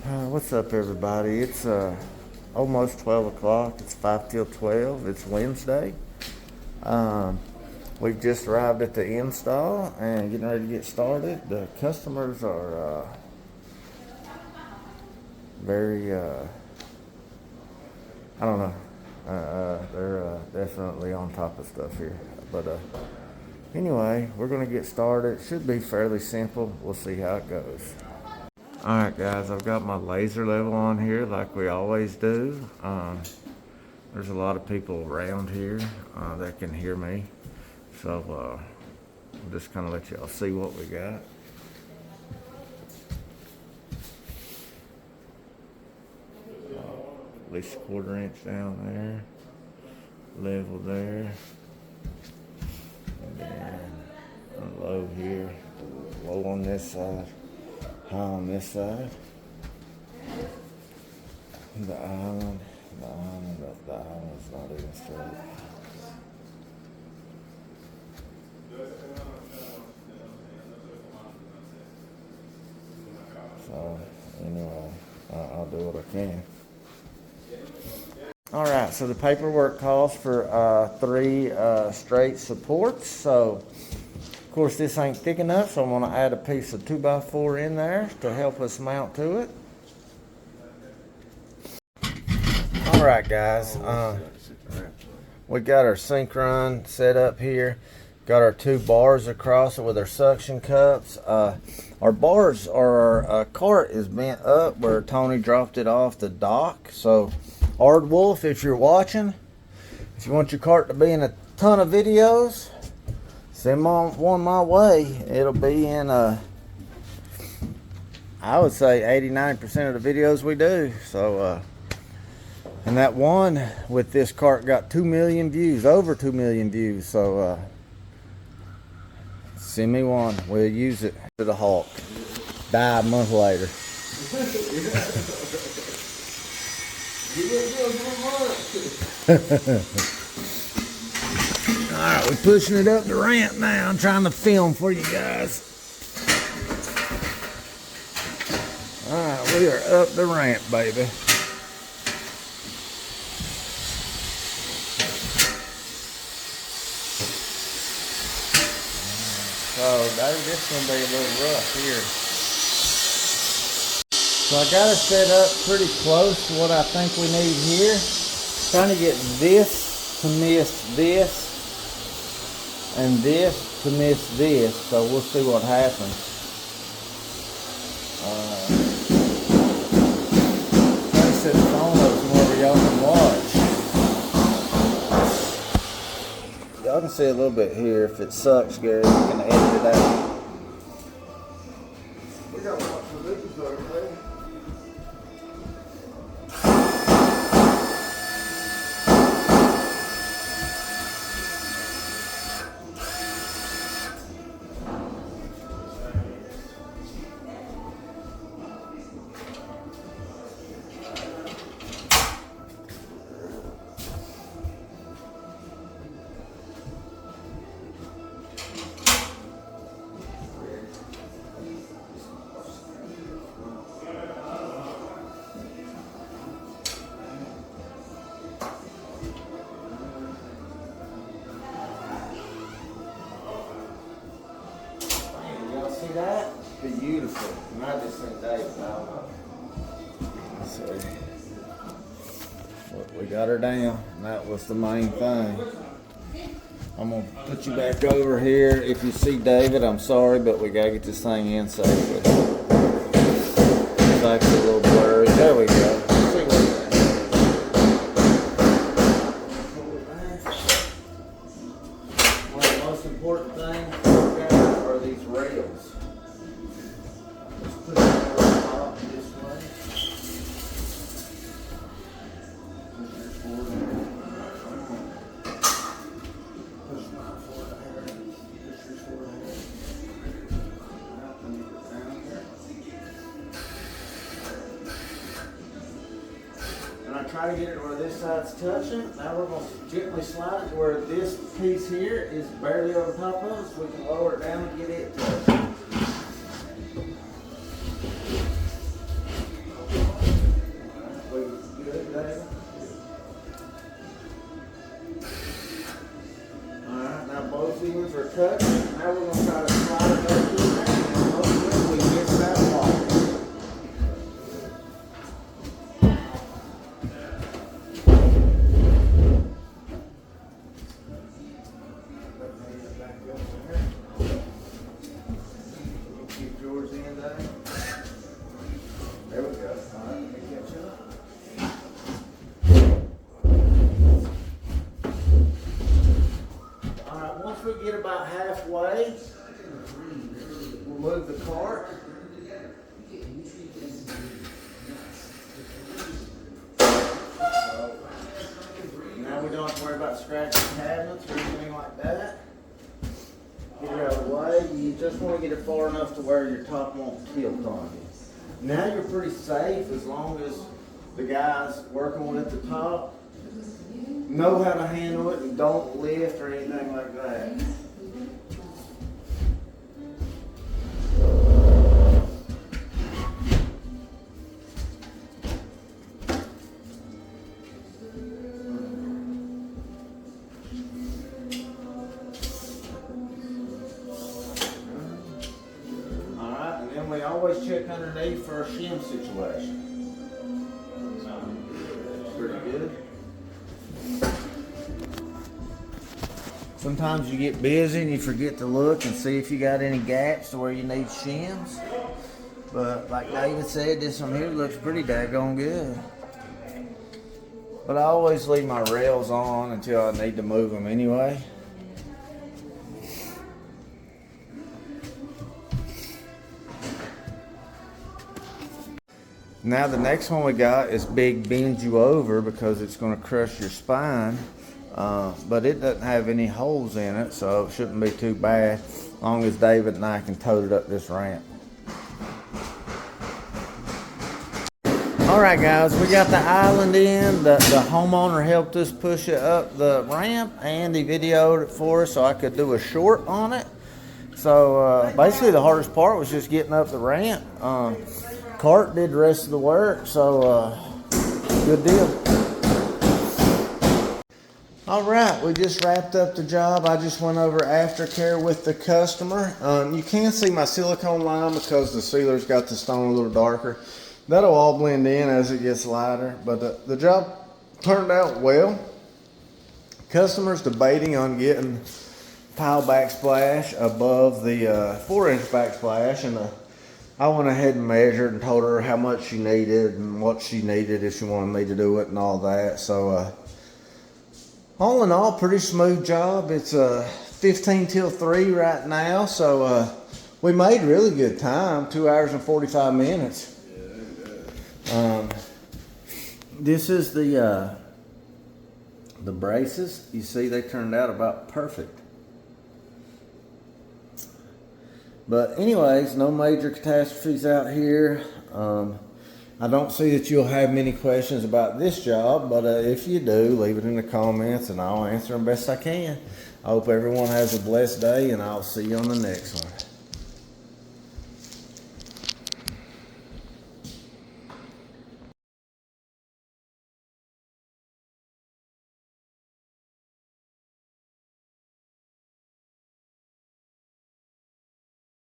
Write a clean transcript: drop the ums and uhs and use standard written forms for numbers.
What's up, everybody? It's almost 12 o'clock. It's 5 till 12. It's Wednesday. We've just arrived at the install and getting ready to get started. The customers are very, I don't know, they're definitely on top of stuff here. But anyway, we're going to get started. It should be fairly simple. We'll see how it goes. Alright guys, I've got my laser level on here like we always do. There's a lot of people around here that can hear me. So I'll just kind of let y'all see what we got. At least a 1/4 inch down there. Level there. And then low here. Low on this side. High on this side. The island's not even straight. So anyway, I'll do what I can. All right, so the paperwork calls for 3 straight supports. So of course, this ain't thick enough, so I'm going to add a piece of 2x4 in there to help us mount to it. All right, guys. We got our sink run set up here. Got our 2 bars across it with our suction cups. Our bars, our cart is bent up where Tony dropped it off the dock. So, Ard Wolf, if you're watching, if you want your cart to be in a ton of videos, send one my way. It'll be in I would say 80-90% of the videos we do. So and that one with this cart got 2 million views, over 2 million views. So send me one. We'll use it to the Hawk. Die a month later. Alright, we're pushing it up the ramp now. I'm trying to film for you guys. Alright, we are up the ramp, baby. So, this is going to be a little rough here. So I got it set up pretty close to what I think we need here. Trying to get this to miss this. And this to miss this, so we'll see what happens. Try to set the phone up somewhere y'all can watch. Y'all can see a little bit here. If it sucks, Gary, you can edit it out. We got to watch the videos over there. That beautiful. And I just think Dave, I don't know. So we got her down, and that was the main thing. I'm gonna put you back over here. If you see David, I'm sorry, but we gotta get this thing in safely. It's actually a little blurry. There we go. One of the most important things are these rails. Put it up this way. Push mine forward there. Push yours forward there. And I try to get it where this side's touching. Now we're going to gently slide it to where this piece here is barely over top of us. We can lower it down and get it touching. are cut. Now we're going to try to slide it back in there, and hopefully we get that wall. Keep yours in there. There we go. All right, let me catch up. All right, once we get about halfway, we'll move the cart. Now we don't have to worry about scratching cabinets or anything like that. Get it out of the way. You just want to get it far enough to where your top won't tilt on you. Now you're pretty safe as long as the guys working with the top know how to handle it and don't lift or anything like that. Alright, and then we always check underneath for a shim situation. Pretty good. Sometimes you get busy and you forget to look and see if you got any gaps to where you need shims. But like David said, this one here looks pretty daggone good. But I always leave my rails on until I need to move them anyway. Now the next one we got is big bend you over because it's going to crush your spine. But it doesn't have any holes in it, so it shouldn't be too bad as long as David and I can tote it up this ramp. Alright guys, we got the island in. The homeowner helped us push it up the ramp, and he videoed it for us so I could do a short on it. So basically the hardest part was just getting up the ramp. Cart did the rest of the work, so good deal. Alright, we just wrapped up the job. I just went over aftercare with the customer. You can see my silicone line because the sealer's got the stone a little darker. That'll all blend in as it gets lighter, but the job turned out well. Customer's debating on getting tile backsplash above the 4-inch backsplash, and I went ahead and measured and told her how much she needed and what she needed if she wanted me to do it and all that. So all in all, pretty smooth job. It's 15 till 3 right now, so we made really good time, 2 hours and 45 minutes. This is the braces. You see, they turned out about perfect. But anyways, no major catastrophes out here. I don't see that you'll have many questions about this job, but if you do, leave it in the comments and I'll answer them best I can. I hope everyone has a blessed day, and I'll see you on the next one.